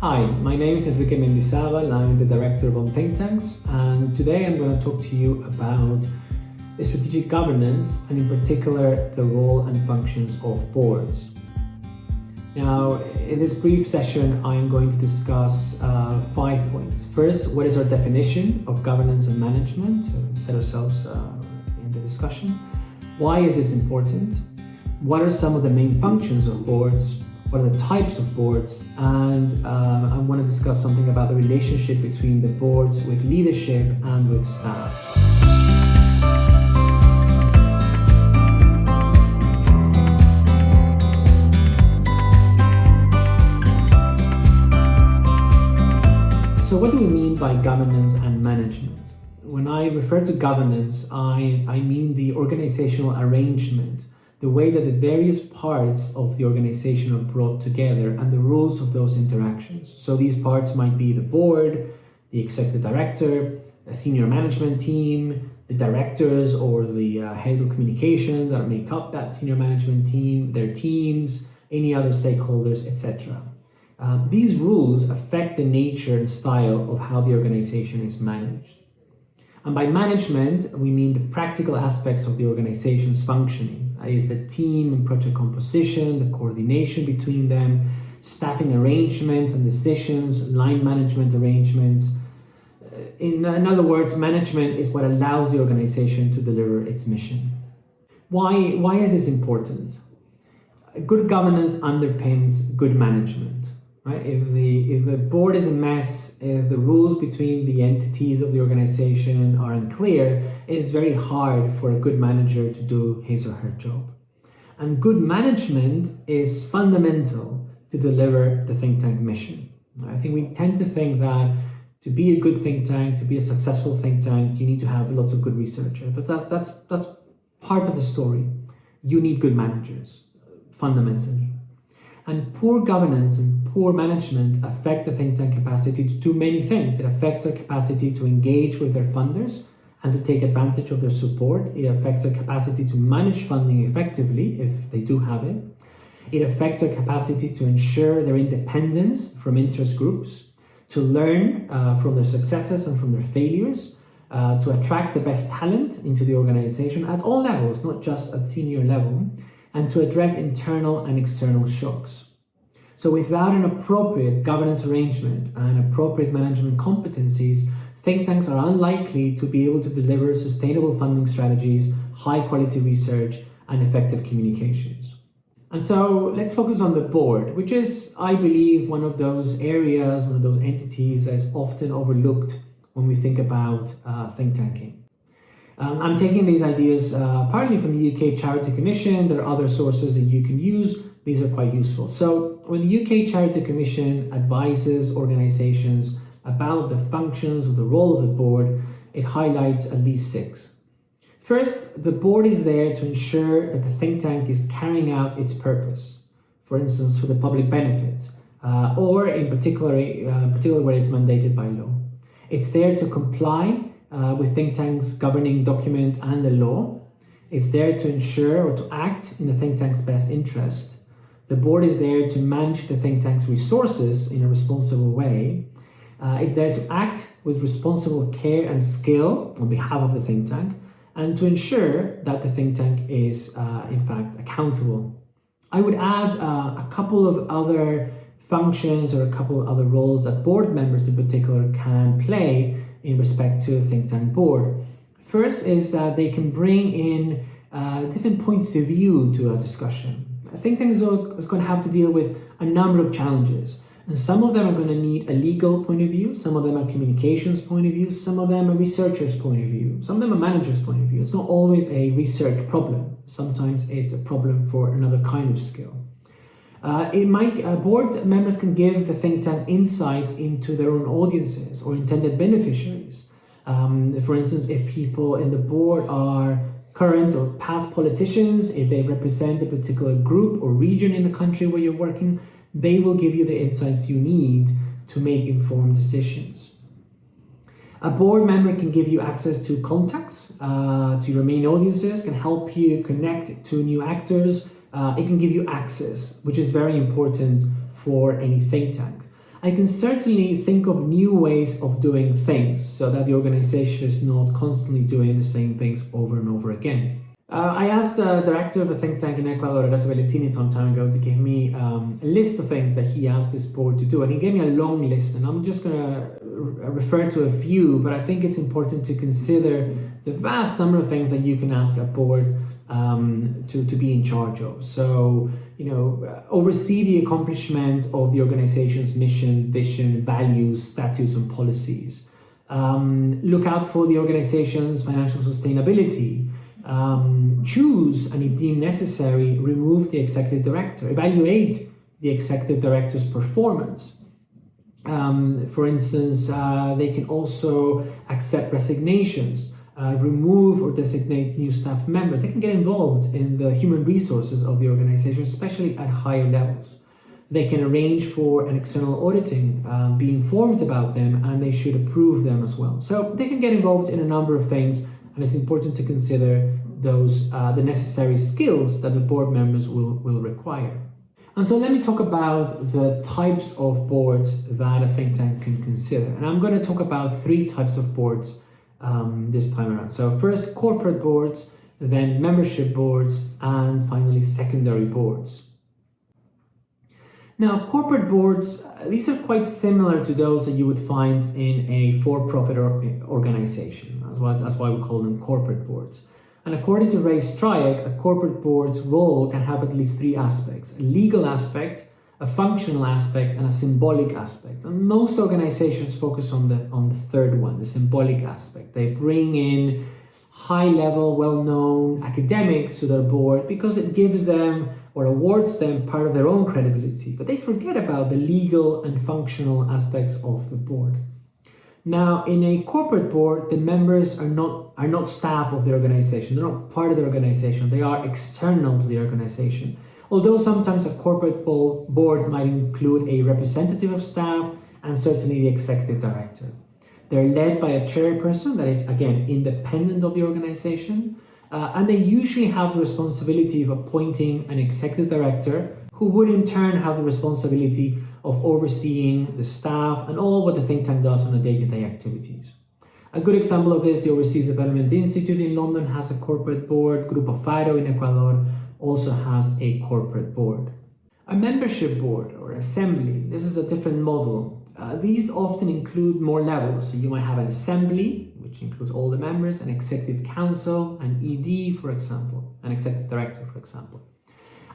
Hi, my name is Enrique Mendizabal. I'm the director of Thinktanks, and today I'm going to talk to you about strategic governance and in particular the role and functions of boards. Now, in this brief session, I'm going to discuss 5 points. First, what is our definition of governance and management? Set ourselves in the discussion. Why is this important? What are some of the main functions of boards? What are the types of boards? And I want to discuss something about the relationship between the boards with leadership and with staff. So what do we mean by governance and management? When I refer to governance, I mean the organizational arrangement, the way that the various parts of the organization are brought together and the rules of those interactions. So these parts might be the board, the executive director, a senior management team, the directors or the head of communication that make up that senior management team, their teams, any other stakeholders, etc. These rules affect the nature and style of how the organization is managed. And by management, we mean the practical aspects of the organization's functioning. That is the team and project composition, the coordination between them, staffing arrangements and decisions, line management arrangements. In other words, management is what allows the organization to deliver its mission. Why is this important? Good governance underpins good management. Right? If the board is a mess, if the rules between the entities of the organization are unclear, it is very hard for a good manager to do his or her job. And good management is fundamental to deliver the think tank mission. I think we tend to think that to be a good think tank, to be a successful think tank, you need to have lots of good researchers. But that's part of the story. You need good managers, fundamentally. And poor governance and poor management affect the think tank capacity to do many things. It affects their capacity to engage with their funders and to take advantage of their support. It affects their capacity to manage funding effectively, if they do have it. It affects their capacity to ensure their independence from interest groups, to learn from their successes and from their failures, to attract the best talent into the organization at all levels, not just at senior level, and to address internal and external shocks. So without an appropriate governance arrangement and appropriate management competencies, think tanks are unlikely to be able to deliver sustainable funding strategies, high quality research, and effective communications. And so let's focus on the board, which is, I believe, one of those areas, one of those entities that is often overlooked when we think about think tanking. I'm taking these ideas partly from the UK Charity Commission. There are other sources that you can use. These are quite useful. So when the UK Charity Commission advises organizations about the functions or the role of the board, it highlights at least 6. First, the board is there to ensure that the think tank is carrying out its purpose, for instance, for the public benefit, or in particular where it's mandated by law. It's there to comply with think tank's governing document and the law. It's there to ensure or to act in the think tank's best interest. The board is there to manage the think tank's resources in a responsible way. It's there to act with responsible care and skill on behalf of the think tank and to ensure that the think tank is in fact accountable. I would add a couple of other functions or a couple of other roles that board members in particular can play in respect to a think tank board. First is that they can bring in different points of view to a discussion. A think tank is going to have to deal with a number of challenges, and some of them are going to need a legal point of view, some of them are communications point of view, some of them are researchers' point of view, some of them are managers' point of view. It's not always a research problem. Sometimes it's a problem for another kind of skill. Board members can give the think tank insights into their own audiences or intended beneficiaries. For instance, if people in the board are current or past politicians, if they represent a particular group or region in the country where you're working, they will give you the insights you need to make informed decisions. A board member can give you access to contacts, to your main audiences, can help you connect to new actors. It can give you access, which is very important for any think tank. I can certainly think of new ways of doing things so that the organization is not constantly doing the same things over and over again. I asked the director of a think tank in Ecuador, Horacio Valentini, some time ago to give me a list of things that he asked this board to do. And he gave me a long list, and I'm just going to refer to a few, but I think it's important to consider the vast number of things that you can ask a board to be in charge of. So, oversee the accomplishment of the organization's mission, vision, values, statutes, and policies. Look out for the organization's financial sustainability. Choose, and if deemed necessary, remove the executive director. Evaluate the executive director's performance. For instance, they can also accept resignations, remove or designate new staff members. They can get involved in the human resources of the organization, especially at higher levels. They can arrange for an external auditing, be informed about them, and they should approve them as well. So they can get involved in a number of things, and it's important to consider those the necessary skills that the board members will require. And so let me talk about the types of boards that a think tank can consider. And I'm going to talk about 3 types of boards this time around. So first, corporate boards, then membership boards, and finally secondary boards. Now, corporate boards, these are quite similar to those that you would find in a for-profit organization. That's why we call them corporate boards. And according to Ray Stryek, a corporate board's role can have at least 3 aspects: a legal aspect, a functional aspect, and a symbolic aspect. And most organizations focus on the third one, the symbolic aspect. They bring in high-level, well-known academics to their board because it gives them or awards them part of their own credibility. But they forget about the legal and functional aspects of the board. Now, in a corporate board, the members are not staff of the organization. They're not part of the organization. They are external to the organization. Although sometimes a corporate board might include a representative of staff and certainly the executive director. They're led by a chairperson that is, again, independent of the organization. And they usually have the responsibility of appointing an executive director who would in turn have the responsibility of overseeing the staff and all what the think tank does on the day-to-day activities. A good example of this, the Overseas Development Institute in London has a corporate board. Grupo Faro in Ecuador also has a corporate board. A membership board or assembly, this is a different model. These often include more levels. So you might have an assembly, which includes all the members, an executive council, an ED, for example, an executive director, for example.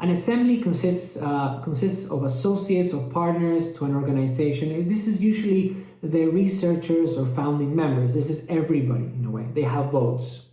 An assembly consists of associates or partners to an organization. This is usually the researchers or founding members. This is everybody in a way. They have votes.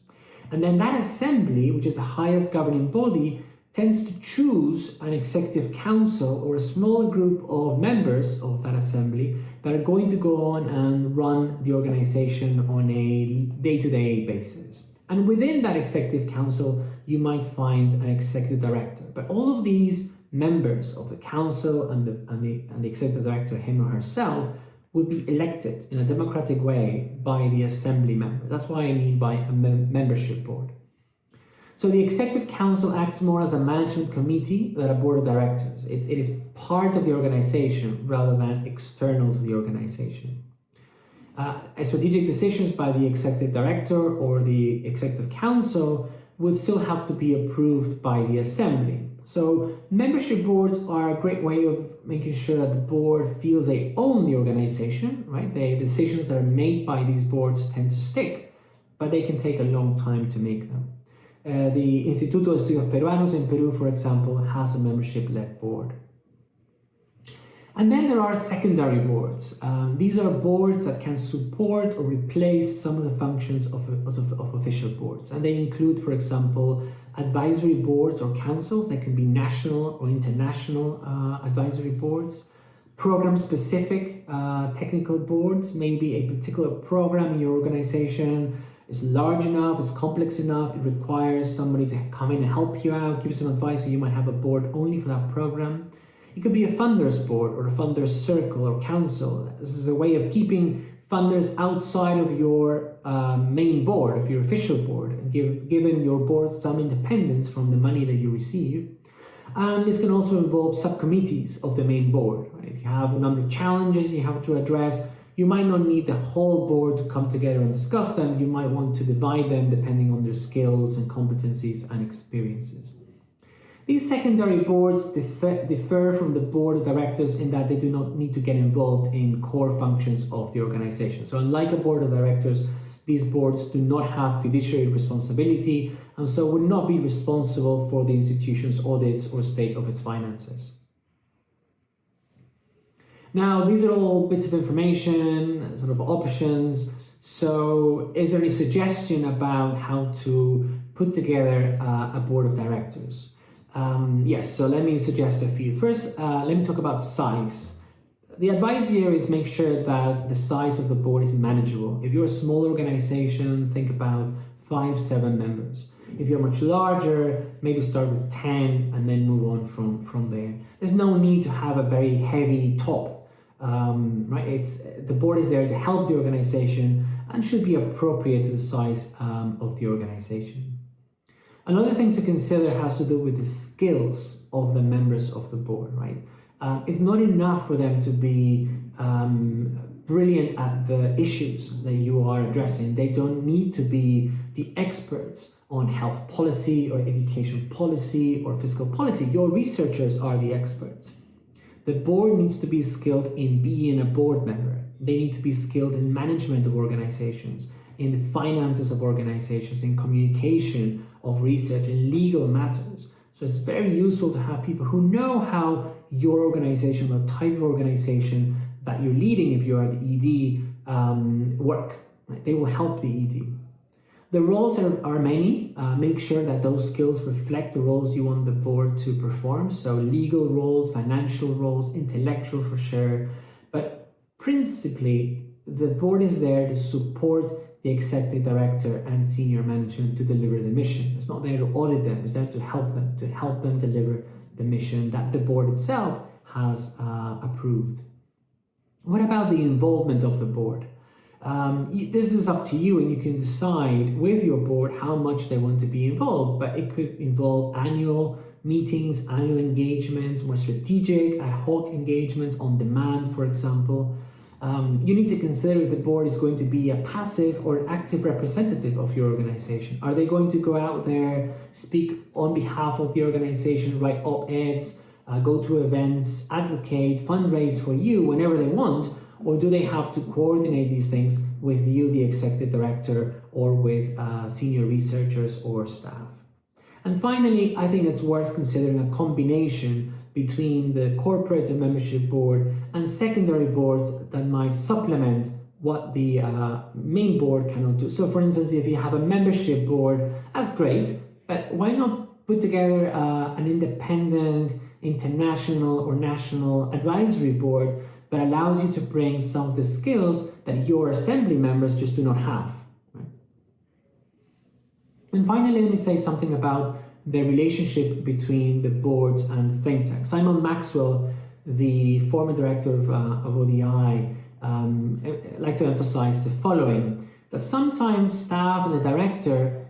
And then that assembly, which is the highest governing body, tends to choose an executive council or a small group of members of that assembly that are going to go on and run the organization on a day-to-day basis. And within that executive council, you might find an executive director. But all of these members of the council and the executive director, him or herself, would be elected in a democratic way by the assembly members. That's what I mean by a membership board. So the executive council acts more as a management committee than a board of directors. It is part of the organization rather than external to the organization. Strategic decisions by the executive director or the executive council would still have to be approved by the assembly. So membership boards are a great way of making sure that the board feels they own the organization, right? The decisions that are made by these boards tend to stick, but they can take a long time to make them. The Instituto de Estudios Peruanos in Peru, for example, has a membership-led board. And then there are secondary boards. These are boards that can support or replace some of the functions of official boards. And they include, for example, advisory boards or councils. They can be national or international advisory boards. Program-specific technical boards. Maybe a particular program in your organization is large enough, is complex enough, it requires somebody to come in and help you out, give you some advice, so you might have a board only for that program. It could be a funders board or a funders circle or council. This is a way of keeping funders outside of your main board, of your official board, and giving your board some independence from the money that you receive. And this can also involve subcommittees of the main board. Right? If you have a number of challenges you have to address, you might not need the whole board to come together and discuss them. You might want to divide them depending on their skills and competencies and experiences. These secondary boards differ from the board of directors in that they do not need to get involved in core functions of the organization. So unlike a board of directors, these boards do not have fiduciary responsibility and so would not be responsible for the institution's audits or state of its finances. Now, these are all bits of information, sort of options. So is there any suggestion about how to put together a board of directors? Yes, so let me suggest a few. First, let me talk about size. The advice here is make sure that the size of the board is manageable. If you're a small organization, think about 5-7 members. If you're much larger, maybe start with 10 and then move on from there. There's no need to have a very heavy top, right? The board is there to help the organization and should be appropriate to the size of the organization. Another thing to consider has to do with the skills of the members of the board, right? It's not enough for them to be brilliant at the issues that you are addressing. They don't need to be the experts on health policy or education policy or fiscal policy. Your researchers are the experts. The board needs to be skilled in being a board member. They need to be skilled in management of organizations, in the finances of organizations, in communication of research, in legal matters. So it's very useful to have people who know how your organization, the type of organization that you're leading, if you're at the ED, work. Right? They will help the ED. The roles are many. Make sure that those skills reflect the roles you want the board to perform. So legal roles, financial roles, intellectual for sure. But principally, the board is there to support the executive director and senior management to deliver the mission. It's not there to audit them, it's there to help them deliver the mission that the board itself has approved. What about the involvement of the board? This is up to you, and you can decide with your board how much they want to be involved, but it could involve annual meetings, annual engagements, more strategic, ad hoc engagements on demand, for example. You need to consider if the board is going to be a passive or active representative of your organization. Are they going to go out there, speak on behalf of the organization, write op-eds, go to events, advocate, fundraise for you whenever they want? Or do they have to coordinate these things with you, the executive director, or with senior researchers or staff? And finally, I think it's worth considering a combination between the corporate and membership board and secondary boards that might supplement what the main board cannot do. So for instance, if you have a membership board, that's great, but why not put together an independent, international or national advisory board that allows you to bring some of the skills that your assembly members just do not have. Right? And finally, let me say something about the relationship between the boards and think tanks. Simon Maxwell, the former director of ODI, like to emphasize the following, that sometimes staff and the director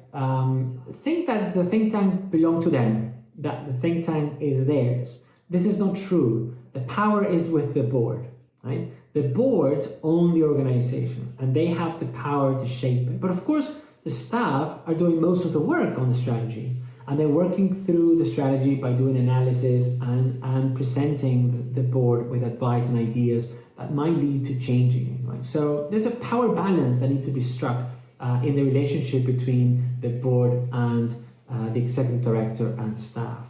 think that the think tank belongs to them, that the think tank is theirs. This is not true. The power is with the board, right? The boards own the organization and they have the power to shape it. But of course, the staff are doing most of the work on the strategy. And they're working through the strategy by doing analysis and presenting the board with advice and ideas that might lead to changing it, right? So there's a power balance that needs to be struck in the relationship between the board and the executive director and staff.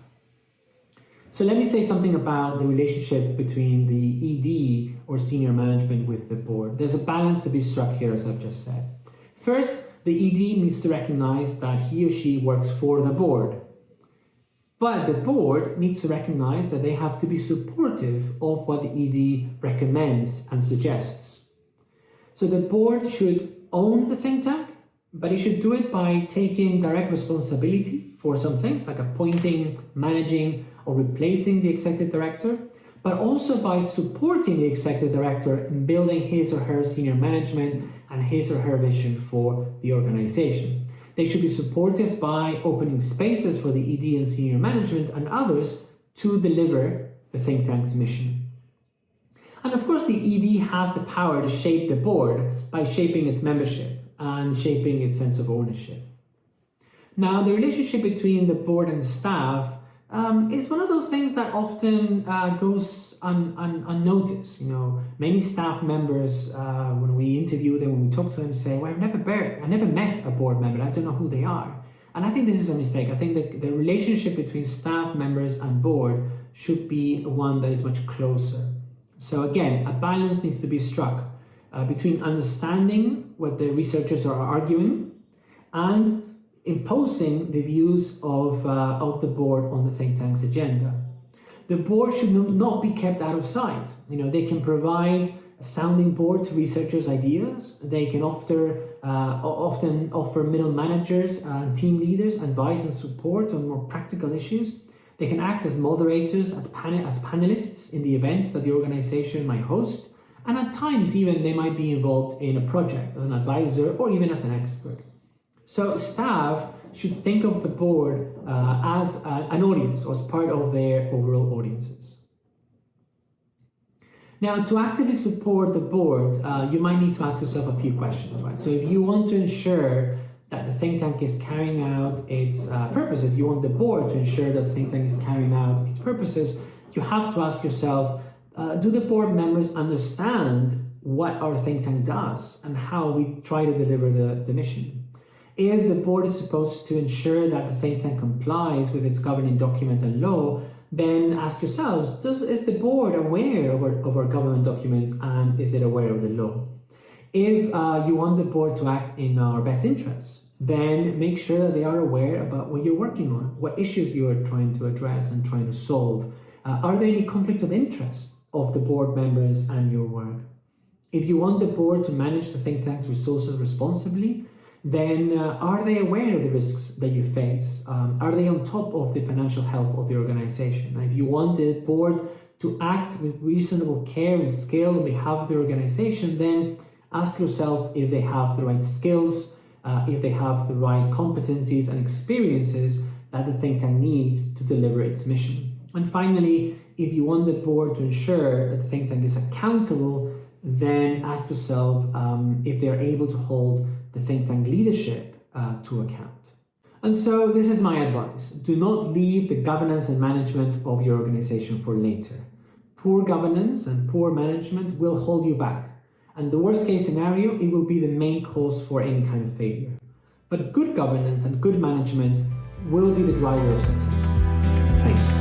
So let me say something about the relationship between the ED or senior management with the board. There's a balance to be struck here, as I've just said. First, the ED needs to recognize that he or she works for the board. But the board needs to recognize that they have to be supportive of what the ED recommends and suggests. So the board should own the think tank, but it should do it by taking direct responsibility for some things, like appointing, managing, or replacing the executive director, but also by supporting the executive director in building his or her senior management and his or her vision for the organization. They should be supportive by opening spaces for the ED and senior management and others to deliver the think tank's mission. And of course, the ED has the power to shape the board by shaping its membership and shaping its sense of ownership. Now, the relationship between the board and the staff is one of those things that often goes unnoticed. Many staff members, when we interview them, when we talk to them, say, well, I never met a board member. I don't know who they are. And I think this is a mistake. I think that the relationship between staff members and board should be one that is much closer. So again, a balance needs to be struck between understanding what the researchers are arguing and imposing the views of the board on the think tank's agenda. The board should not be kept out of sight. They can provide a sounding board to researchers' ideas. They can often offer middle managers and team leaders advice and support on more practical issues. They can act as moderators, as panelists in the events that the organization might host, and at times even they might be involved in a project as an advisor or even as an expert. So staff should think of the board as an audience or as part of their overall audiences. Now, to actively support the board, you might need to ask yourself a few questions, right? So if you want to ensure that the think tank is carrying out its purpose, if you want the board to ensure that the think tank is carrying out its purposes, you have to ask yourself, do the board members understand what our think tank does and how we try to deliver the mission? If the board is supposed to ensure that the think tank complies with its governing document and law, then ask yourselves, is the board aware of our government documents and is it aware of the law? If you want the board to act in our best interest, then make sure that they are aware about what you're working on, what issues you are trying to address and trying to solve. Are there any conflicts of interest of the board members and your work? If you want the board to manage the think tank's resources responsibly, then are they aware of the risks that you face? Are they on top of the financial health of the organization? And if you want the board to act with reasonable care and skill on behalf of the organization, then ask yourselves if they have the right skills, if they have the right competencies and experiences that the think tank needs to deliver its mission. And finally, if you want the board to ensure that the think tank is accountable, then ask yourself if they're able to hold the think tank leadership to account. And so this is my advice. Do not leave the governance and management of your organization for later. Poor governance and poor management will hold you back. And the worst case scenario, it will be the main cause for any kind of failure. But good governance and good management will be the driver of success. Thank you.